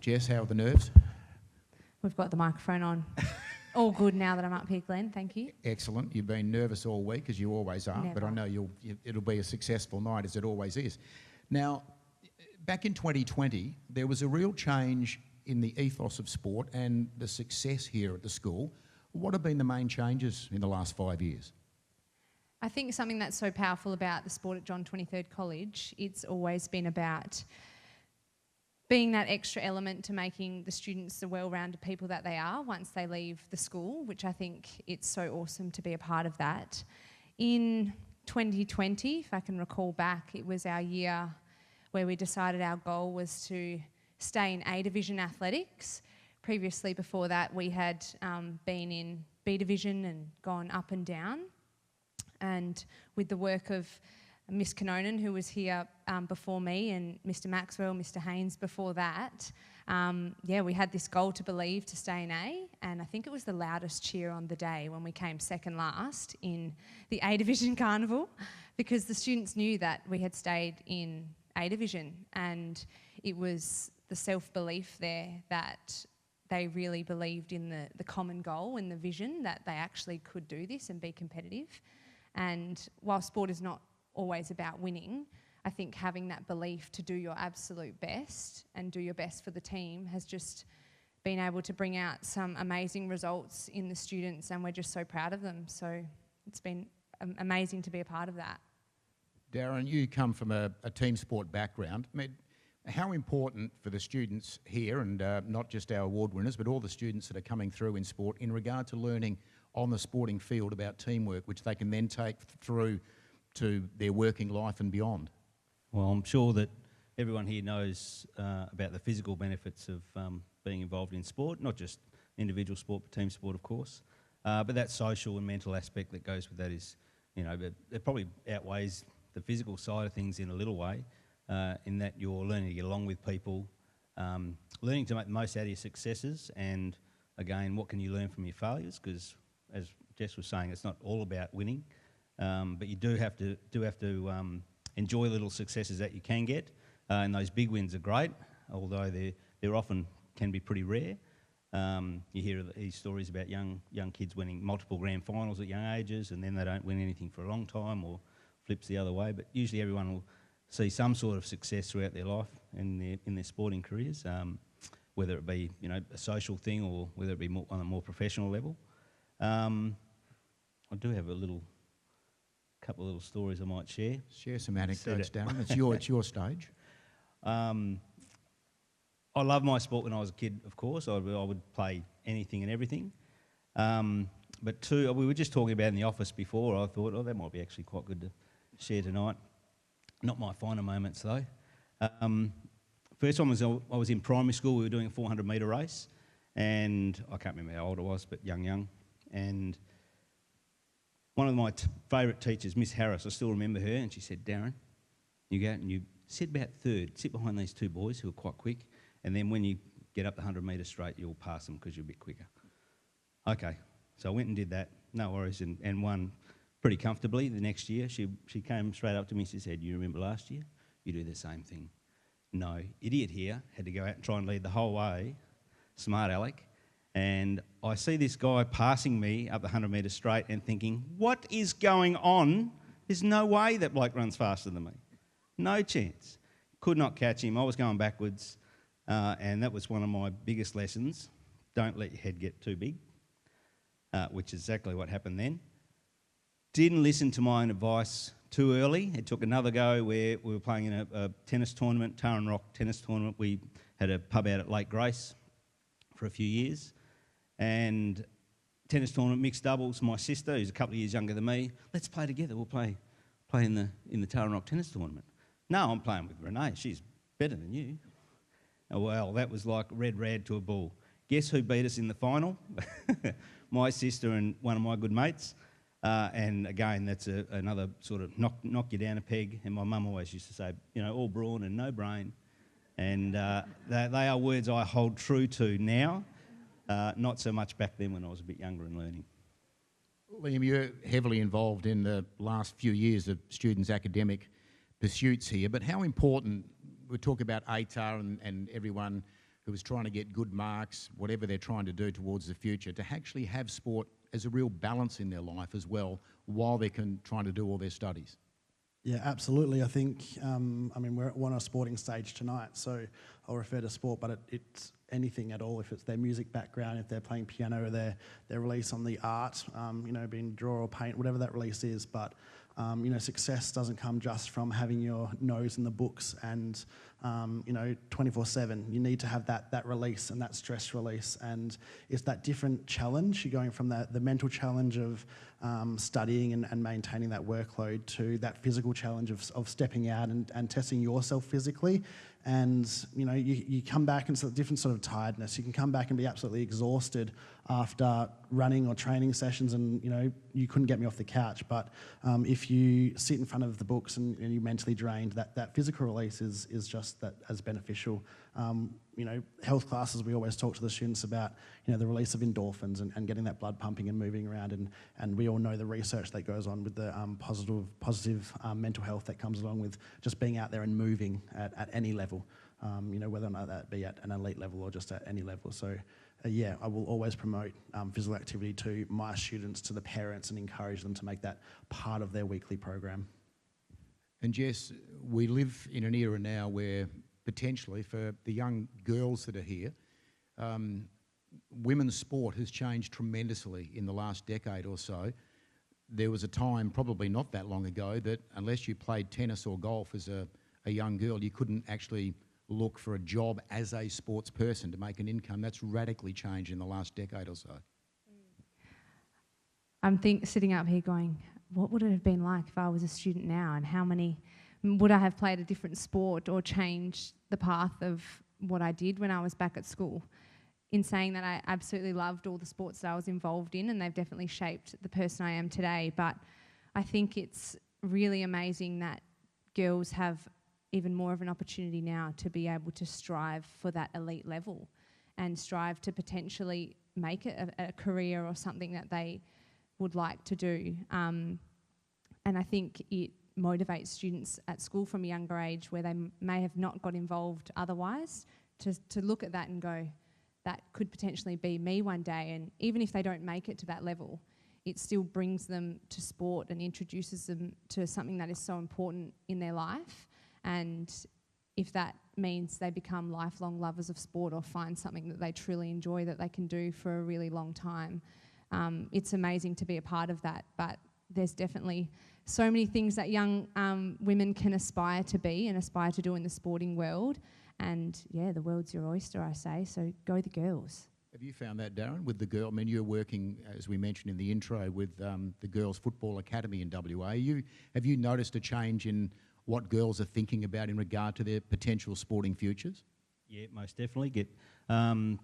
Jess, how are the nerves? We've got the microphone on. All good now that I'm up here, Glenn. Thank you. Excellent. You've been nervous all week, as you always are, Never. but I know it'll be a successful night, as it always is. Now, back in 2020, there was a real change in the ethos of sport and the success here at the school. What have been the main changes in the last 5 years? I think something that's so powerful about the sport at John XXIII College, it's always been about being that extra element to making the students the well-rounded people that they are once they leave the school, which I think it's so awesome to be a part of that. In 2020, if I can recall back, it was our year where we decided our goal was to stay in A Division athletics. Previously, before that, we had been in B Division and gone up and down. And with the work of Miss Canonan, who was here before me, and Mr Maxwell, Mr Haynes before that, we had this goal to believe to stay in A, and I think it was the loudest cheer on the day when we came second last in the A Division Carnival, because the students knew that we had stayed in A Division, and it was the self-belief there that they really believed in the common goal and the vision that they actually could do this and be competitive. And while sport is not always about winning, I think having that belief to do your absolute best and do your best for the team has just been able to bring out some amazing results in the students, and we're just so proud of them. So it's been amazing to be a part of that. Darren, you come from a team sport background. I mean, how important for the students here, and not just our award winners, but all the students that are coming through in sport, in regard to learning on the sporting field about teamwork, which they can then take through to their working life and beyond? Well, I'm sure that everyone here knows about the physical benefits of being involved in sport, not just individual sport, but team sport, of course. But that social and mental aspect that goes with that is, it probably outweighs the physical side of things in a little way, in that you're learning to get along with people, learning to make the most out of your successes, and again, what can you learn from your failures? Because, as Jess was saying, it's not all about winning. But you do have to enjoy little successes that you can get, and those big wins are great, although they're often can be pretty rare. You hear these stories about young kids winning multiple grand finals at young ages, and then they don't win anything for a long time, or flips the other way. But usually everyone will see some sort of success throughout their life in their sporting careers, whether it be a social thing or whether it be on a more professional level. I do have a couple of little stories I might share. Share some anecdotes, Darren. It's your stage. I loved my sport when I was a kid, of course. I would play anything and everything. But we were just talking about in the office before. I thought, that might be actually quite good to share tonight. Not my finer moments, though. First one was I was in primary school. We were doing a 400-metre race, and I can't remember how old I was, but young. And one of my favourite teachers, Miss Harris, I still remember her, and she said, Darren, you go out and you sit about third, sit behind these two boys who are quite quick, and then when you get up the 100 metres straight, you'll pass them because you're a bit quicker. Okay, so I went and did that, no worries, and won pretty comfortably. The next year, she came straight up to me and she said, you remember last year? You do the same thing. No, idiot here had to go out and try and lead the whole way, smart Alec. And I see this guy passing me up the 100 metres straight and thinking, what is going on? There's no way that bloke runs faster than me. No chance. Could not catch him. I was going backwards, and that was one of my biggest lessons. Don't let your head get too big, which is exactly what happened then. Didn't listen to my own advice too early. It took another go where we were playing in a tennis tournament, Tarrant Rock tennis tournament. We had a pub out at Lake Grace for a few years. And tennis tournament, mixed doubles, my sister, who's a couple of years younger than me, let's play together, we'll play in the Tarrant Rock tennis tournament. No, I'm playing with Renee, she's better than you. Oh, well, that was like red rag to a bull. Guess who beat us in the final? My sister and one of my good mates. And again, that's another sort of knock you down a peg. And my mum always used to say, all brawn and no brain. And they are words I hold true to now. Not so much back then when I was a bit younger and learning. Liam, you're heavily involved in the last few years of students' academic pursuits here, but how important, we talk about ATAR and everyone who is trying to get good marks, whatever they're trying to do towards the future, to actually have sport as a real balance in their life as well, while they're trying to do all their studies? Yeah, absolutely. I think, we're on a sporting stage tonight, so I'll refer to sport, but it's anything at all. If it's their music background, if they're playing piano, or their release on the art, being draw or paint, whatever that release is. But, success doesn't come just from having your nose in the books and, 24/7. You need to have that release and that stress release. And it's that different challenge. You're going from the mental challenge of studying and maintaining that workload to that physical challenge of stepping out and testing yourself physically. And, you come back and it's a different sort of tiredness. You can come back and be absolutely exhausted after running or training sessions and, you couldn't get me off the couch. But if you sit in front of the books and you're mentally drained, that physical release is just that as beneficial. Health classes, we always talk to the students about, the release of endorphins and getting that blood pumping and moving around. And we all know the research that goes on with the positive mental health that comes along with just being out there and moving at any level, whether or not that be at an elite level or just at any level. So, I will always promote physical activity to my students, to the parents, and encourage them to make that part of their weekly program. And Jess, we live in an era now where potentially for the young girls that are here, women's sport has changed tremendously in the last decade or so. There was a time, probably not that long ago, that unless you played tennis or golf as a young girl, you couldn't actually look for a job as a sports person to make an income. That's radically changed in the last decade or so. I'm sitting up here going, what would it have been like if I was a student now, and how many would I have played a different sport or changed the path of what I did when I was back at school? In saying that, I absolutely loved all the sports that I was involved in, and they've definitely shaped the person I am today. But I think it's really amazing that girls have even more of an opportunity now to be able to strive for that elite level and strive to potentially make it a career or something that they would like to do. And I think it motivates students at school from a younger age where they may have not got involved otherwise to look at that and go, that could potentially be me one day. And even if they don't make it to that level, it still brings them to sport and introduces them to something that is so important in their life. And if that means they become lifelong lovers of sport or find something that they truly enjoy that they can do for a really long time, it's amazing to be a part of that. But there's definitely so many things that young women can aspire to be and aspire to do in the sporting world. And yeah, the world's your oyster, I say, so go the girls. Have you found that, Darren, with the girl? I mean, you're working, as we mentioned in the intro, with the Girls Football Academy in WA. Have you noticed a change in what girls are thinking about in regard to their potential sporting futures? Yeah, most definitely. Get a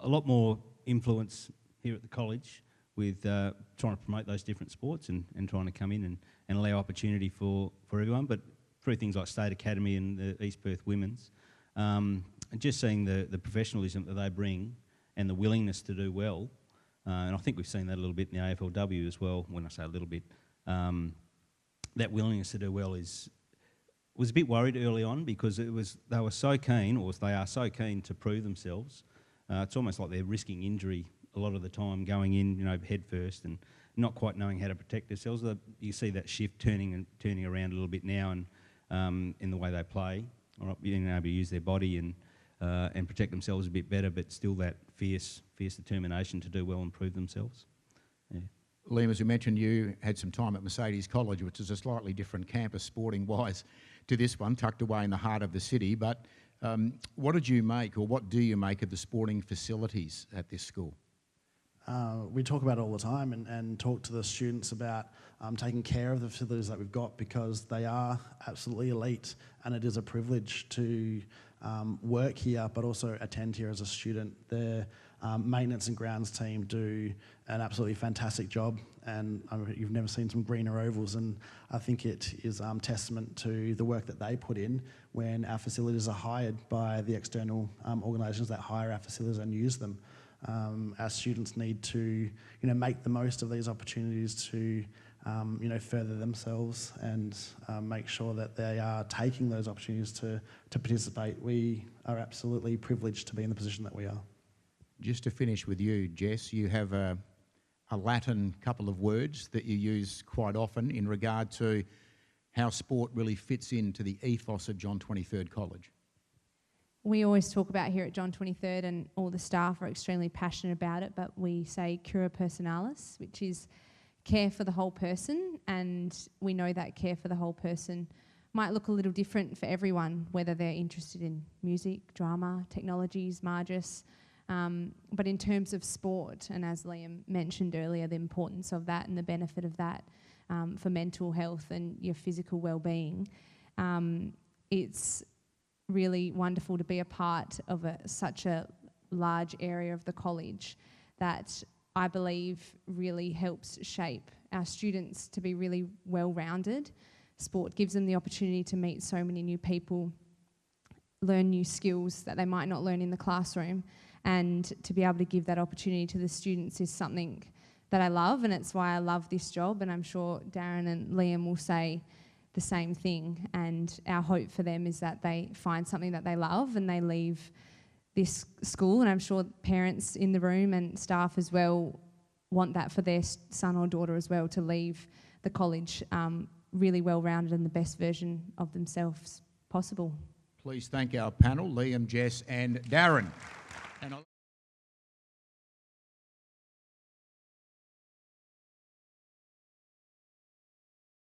lot more influence here at the college with trying to promote those different sports and trying to come in and allow opportunity for everyone. But through things like State Academy and the East Perth Women's, and just seeing the professionalism that they bring and the willingness to do well, and I think we've seen that a little bit in the AFLW as well. When I say a little bit, that willingness to do well was a bit worried early on because they were so keen, or they are so keen to prove themselves. It's almost like they're risking injury a lot of the time, going in, head first and not quite knowing how to protect themselves. You see that shift turning around a little bit now, and in the way they play, or being able to use their body and protect themselves a bit better, but still that fierce determination to do well and prove themselves. Yeah. Liam, as you mentioned, you had some time at Mercedes College, which is a slightly different campus sporting-wise to this one, tucked away in the heart of the city. But what did you make, or what do you make of the sporting facilities at this school? We talk about it all the time and talk to the students about taking care of the facilities that we've got, because they are absolutely elite, and it is a privilege to work here but also attend here as a student. The maintenance and grounds team do an absolutely fantastic job, and you've never seen some greener ovals, and I think it is testament to the work that they put in when our facilities are hired by the external organisations that hire our facilities and use them. Our students need to, make the most of these opportunities to further themselves and make sure that they are taking those opportunities to participate. We are absolutely privileged to be in the position that we are. Just to finish with you, Jess, you have a Latin couple of words that you use quite often in regard to how sport really fits into the ethos of John XXIII College. We always talk about here at John XXIII, and all the staff are extremely passionate about it, but we say cura personalis, which is care for the whole person, and we know that care for the whole person might look a little different for everyone, whether they're interested in music, drama, technologies, Margis. But in terms of sport, and as Liam mentioned earlier, the importance of that and the benefit of that for mental health and your physical well-being, it's really wonderful to be a part of such a large area of the college that I believe really helps shape our students to be really well-rounded. Sport gives them the opportunity to meet so many new people, learn new skills that they might not learn in the classroom, and to be able to give that opportunity to the students is something that I love, and it's why I love this job, and I'm sure Darren and Liam will say the same thing. And our hope for them is that they find something that they love and they leave this school, and I'm sure parents in the room and staff as well want that for their son or daughter as well, to leave the college really well-rounded and the best version of themselves possible. Please thank our panel, Liam, Jess and Darren. And